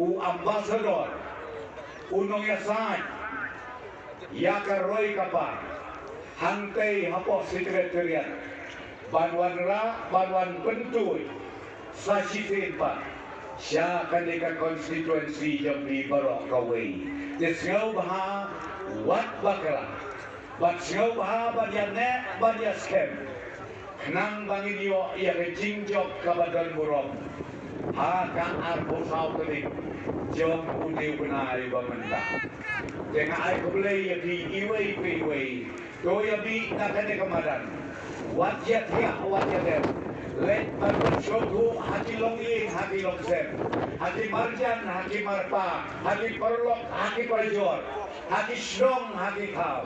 u ambassador unong yasan yakaroi kapar hantai hapo sekretariat banwan pentuy sa sisinpa siya kanika constituency Jambi Barok Kaway desngaw baha wat bakala bat singaw baha badya ne badya skem nang bangin yo iya kejingjok kabadan burong ha kang arbo saw kelik jom udiw benay bamenta dengan ay kublay ya bi iway do ya bi nakane kamadan wajat der let bersyukur hati longin hati longsen hati marjan hati marpa hati perlok hati perjor hati strong hati kau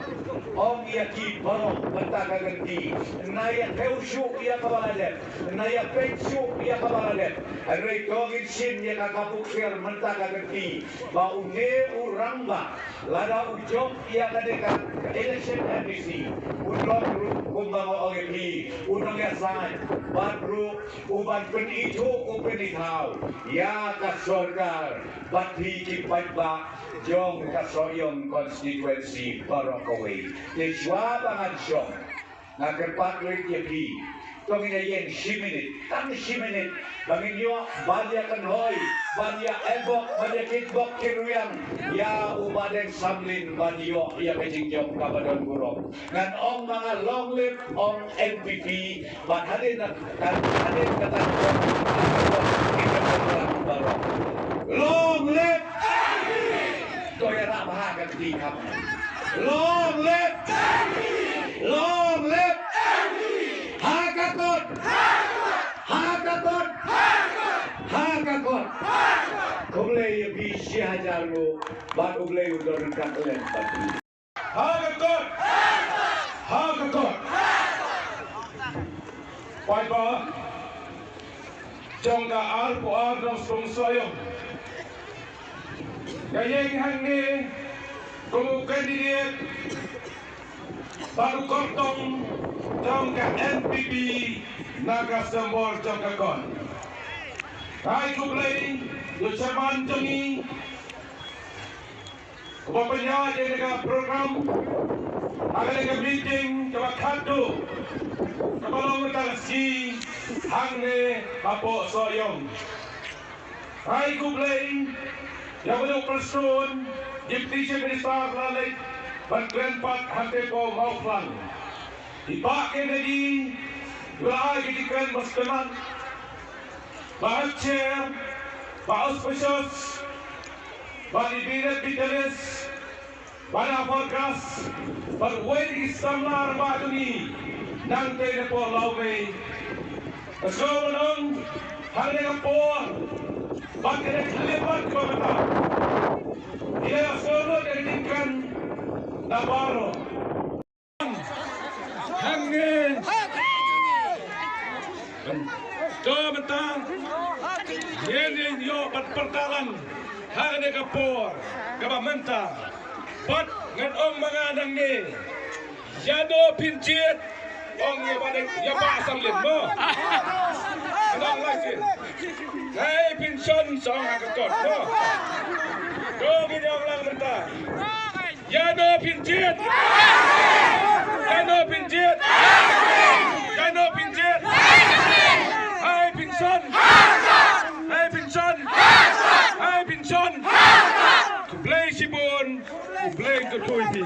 om ia ki barok betaka ganti naya teusyu ia kabaladet naya pensu ia kabaladet rei togin sin ia kakapuk sir mentaka ganti ba unge uramba lada ujok ia kadeka election NBC unlok kumbango ogepi unong yasan badru uban pen itu upenitau ya kasorgar bati kipat ba jong kasoyong konstituensi Barokaway deswa bangan syong ngakerpat lek yepi tongin yen siminit bangin yo banyak kanhoy banyak ebok banyak kitbok kiruyang ya ubadeng samlin banyo ya kejingjong kabadon burong ngan ong mga long live ong NPP ban hadin kata long live Toyara bahagia di kamu. Long live, long live, Hakakot, Hakakot, Hakakot. Kublai bisi hajarmu, bat kublai udah rekat kalian batu. Hakakot, Hakakot. Paiba, jangka alpo adros pungsoyong. Kayeng hangni kung kandidat baru kortong jangka NPP naga sembor jangka kon. Hai kublai Yuchaman Jongi kupapanya dengan program agar dengan meeting coba kado kebalong si hangni apo soyong. Hai kublai yang belum person Deputy Minister Lalai Berkelempat Hante Po Mauflan Ipak Kennedy Dua Gidikan Maskeman Bahas Chair Bahas Pesos Bani Binet Bitelis Bana Forecast Berwedi Samlar Baduni Nante Po Laume Keseluruhan Hangga Kapor Bakiran lebat ke bawah. Ia selalu dijadikan Navarro. Hangin. Kementan. Ini yo pertalan. Hangga kapor. Kabamenta. Pat ngadong mga nangni. Yado pincit. Ong ya badeng ya pasang limo. Kadang lagi. Hai pinson song hakakot mo. Dogin yung lang menta. Yano pinjit. Yano pinjit. Yano pinjit. Hai pinson. Hai pinson. Hai pinson. Kublay sibon. Kublay tutuiti.